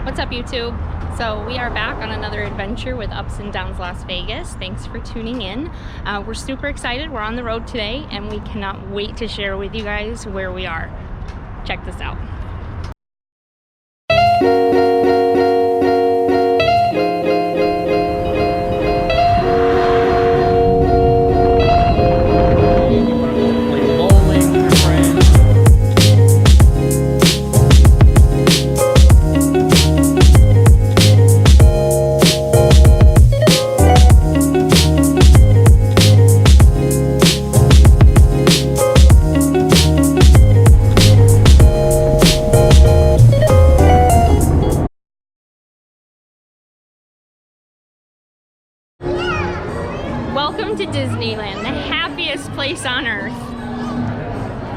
What's up, YouTube? So we are back on another adventure with Ups and Downs Las Vegas. Thanks for tuning in. We're super excited. We're on the road today and we cannot wait to share with you guys where we are. Check this out. Welcome to Disneyland, the happiest place on earth.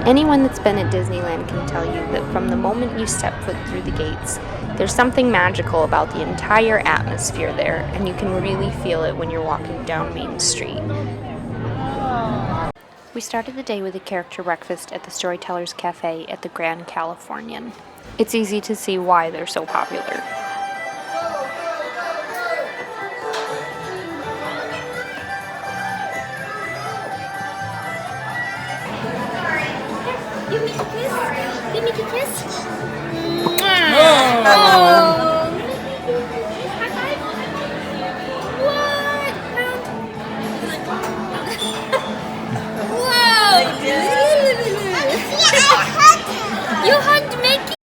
Anyone that's been at Disneyland can tell you that from the moment you step foot through the gates, there's something magical about the entire atmosphere there, and you can really feel it when you're walking down Main Street. We started the day with a character breakfast at the Storytellers Cafe at the Grand Californian. It's easy to see why they're so popular. You make a kiss? You make a kiss? Oh. High five? What? Wow! You hugged Mickey?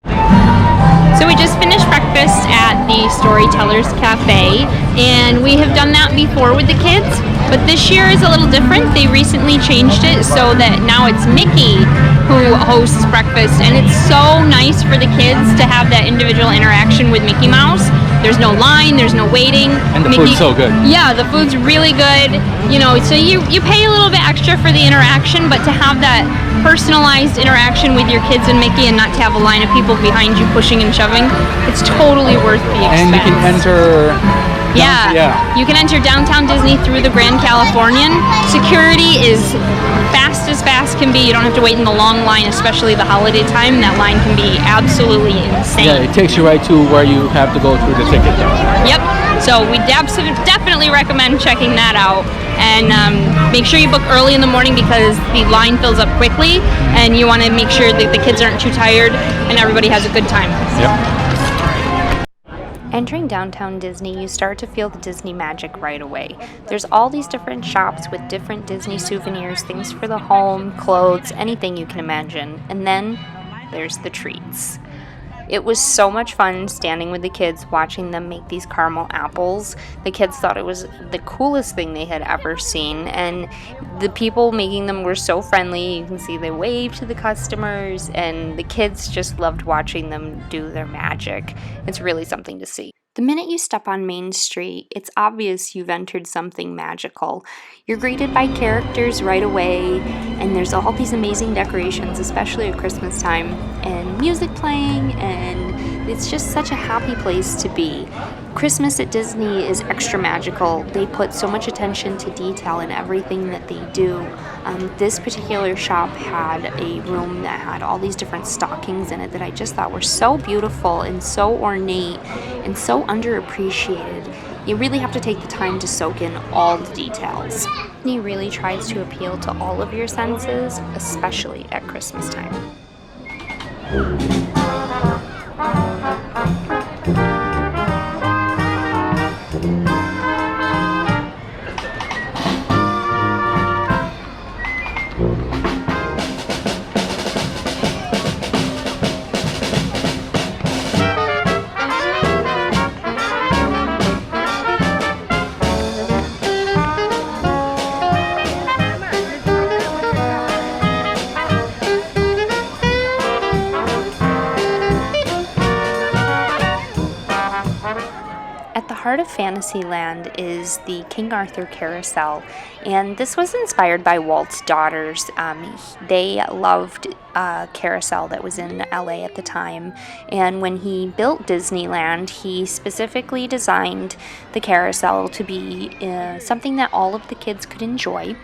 So we just finished breakfast at the Storytellers Cafe, and we have done that before with the kids, but this year is a little different. They recently changed it so that now it's Mickey who hosts breakfast, and it's so nice for the kids to have that individual interaction with Mickey Mouse. There's no line, there's no waiting. And the food's so good. Yeah, the food's really good. You know, so you pay a little bit extra for the interaction, but to have that personalized interaction with your kids and Mickey and not to have a line of people behind you pushing and shoving, it's totally worth the expense. And you can enter... Yeah, you can enter downtown Disney through the Grand Californian. Security is fast as fast can be. You don't have to wait in the long line, especially the holiday time. That line can be absolutely insane. Yeah, it takes you right to where you have to go through the ticket. Yep. So we definitely recommend checking that out. And make sure you book early in the morning because the line fills up quickly, and you want to make sure that the kids aren't too tired and everybody has a good time. Yep. Entering downtown Disney, you start to feel the Disney magic right away. There's all these different shops with different Disney souvenirs, things for the home, clothes, anything you can imagine. And then there's the treats. It was so much fun standing with the kids, watching them make these caramel apples. The kids thought it was the coolest thing they had ever seen, and the people making them were so friendly. You can see they waved to the customers, and the kids just loved watching them do their magic. It's really something to see. The minute you step on Main Street, it's obvious you've entered something magical. You're greeted by characters right away, and there's all these amazing decorations, especially at Christmas time, and music playing, and it's just such a happy place to be. Christmas at Disney is extra magical. They put so much attention to detail in everything that they do. This particular shop had a room that had all these different stockings in it that I just thought were so beautiful and so ornate and so underappreciated. You really have to take the time to soak in all the details. Disney really tries to appeal to all of your senses, especially at Christmas time. part of Fantasyland is the King Arthur Carousel, and this was inspired by Walt's daughters. They loved a carousel that was in LA at the time, and when he built Disneyland, he specifically designed the carousel to be something that all of the kids could enjoy.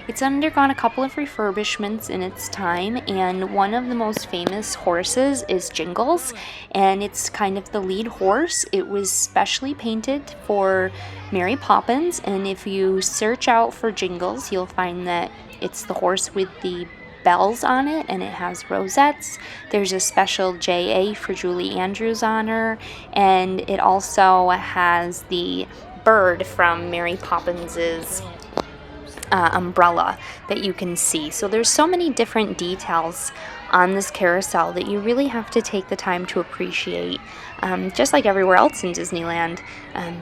It's undergone a couple of refurbishments in its time, and one of the most famous horses is Jingles, and it's kind of the lead horse. It was specially painted for Mary Poppins, and if you search out for Jingles, you'll find that it's the horse with the bells on it, and it has rosettes. There's a special JA for Julie Andrews on her, and it also has the bird from Mary Poppins's umbrella that you can see. So there's so many different details on this carousel that you really have to take the time to appreciate. Just like everywhere else in Disneyland,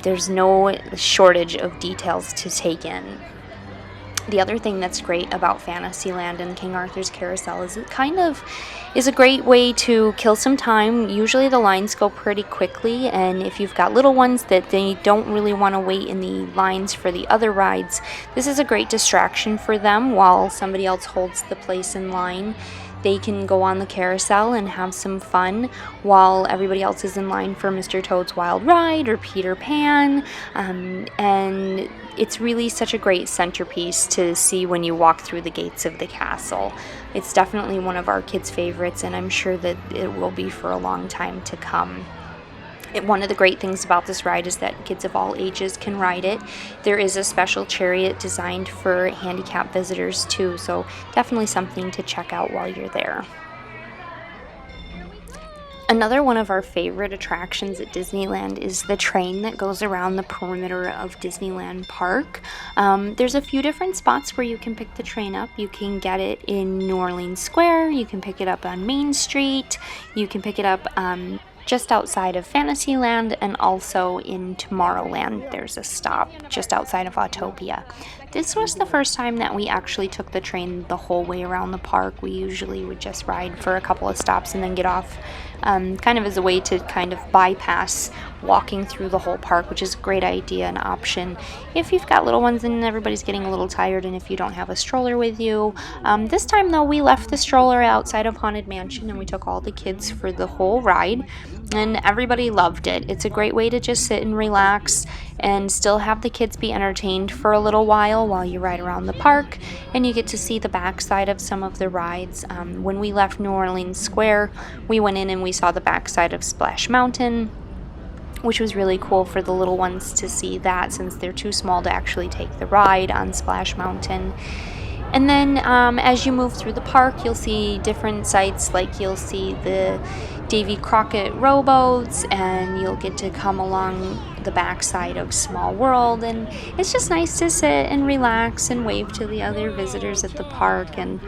there's no shortage of details to take in. The other thing that's great about Fantasyland and King Arthur's Carousel is it kind of is a great way to kill some time. Usually the lines go pretty quickly, and if you've got little ones that they don't really want to wait in the lines for the other rides, this is a great distraction for them while somebody else holds the place in line. They can go on the carousel and have some fun while everybody else is in line for Mr. Toad's Wild Ride or Peter Pan. And it's really such a great centerpiece to see when you walk through the gates of the castle. It's definitely one of our kids' favorites, and I'm sure that it will be for a long time to come. One of the great things about this ride is that kids of all ages can ride it. There is a special chariot designed for handicapped visitors too, so definitely something to check out while you're there. Another one of our favorite attractions at Disneyland is the train that goes around the perimeter of Disneyland Park. There's a few different spots where you can pick the train up. You can get it in New Orleans Square, you can pick it up on Main Street, you can pick it up just outside of Fantasyland, and also in Tomorrowland there's a stop just outside of Autopia. This was the first time that we actually took the train the whole way around the park. We usually would just ride for a couple of stops and then get off, kind of as a way to kind of bypass walking through the whole park, which is a great idea and option if you've got little ones and everybody's getting a little tired and if you don't have a stroller with you. This time though, we left the stroller outside of Haunted Mansion and we took all the kids for the whole ride, and everybody loved it. It's a great way to just sit and relax and still have the kids be entertained for a little while you ride around the park, and you get to see the backside of some of the rides. When we left New Orleans Square, we went in and we saw the backside of Splash Mountain, which was really cool for the little ones to see that since they're too small to actually take the ride on Splash Mountain. And then as you move through the park, you'll see different sites, like you'll see the Davy Crockett rowboats, and you'll get to come along the backside of Small World, and it's just nice to sit and relax and wave to the other visitors at the park, and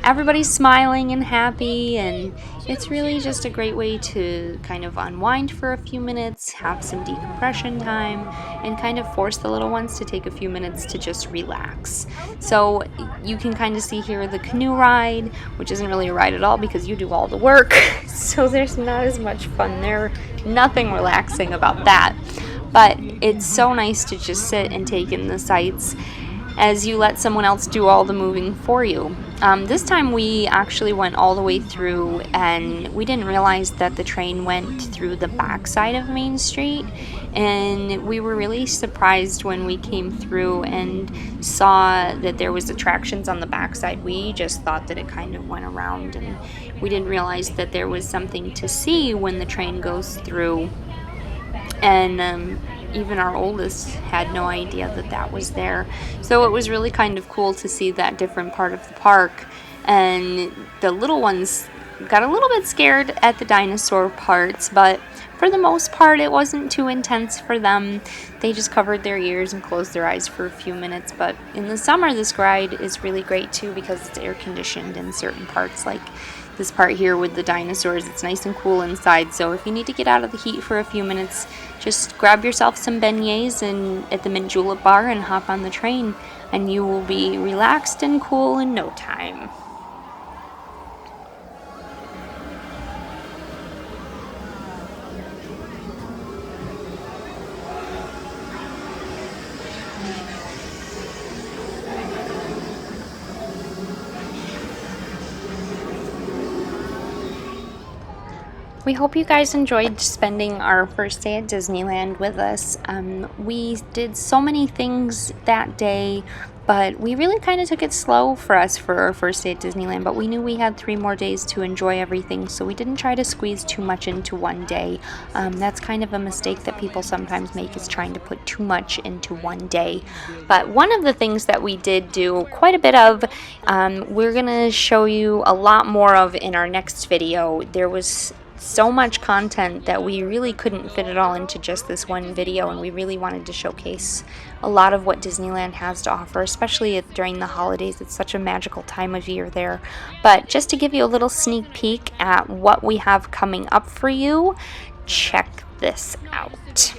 everybody's smiling and happy, and it's really just a great way to kind of unwind for a few minutes, have some decompression time, and kind of force the little ones to take a few minutes to just relax. So you can kind of see here the canoe ride, which isn't really a ride at all because you do all the work, so there's not as much fun there. Nothing relaxing about that, but it's so nice to just sit and take in the sights as you let someone else do all the moving for you. This time we actually went all the way through, and we didn't realize that the train went through the backside of Main Street, and we were really surprised when we came through and saw that there was attractions on the backside. We just thought that it kind of went around, and we didn't realize that there was something to see when the train goes through, and even our oldest had no idea that that was there. So it was really kind of cool to see that different part of the park, and the little ones got a little bit scared at the dinosaur parts, but for the most part it wasn't too intense for them. They just covered their ears and closed their eyes for a few minutes. But in the summer this ride is really great too because it's air conditioned in certain parts, like this part here with the dinosaurs. It's nice and cool inside, so if you need to get out of the heat for a few minutes, just grab yourself some beignets at the Mint Julep bar and hop on the train, and you will be relaxed and cool in no time. We hope you guys enjoyed spending our first day at Disneyland with us. We did so many things that day, but we really kind of took it slow for us for our first day at Disneyland, but we knew we had 3 more days to enjoy everything, so we didn't try to squeeze too much into one day. That's kind of a mistake that people sometimes make, is trying to put too much into one day. But one of the things that we did do quite a bit of, we're going to show you a lot more of in our next video. There was so much content that we really couldn't fit it all into just this one video, and we really wanted to showcase a lot of what Disneyland has to offer, especially during the holidays. It's such a magical time of year there. But just to give you a little sneak peek at what we have coming up for you, check this out.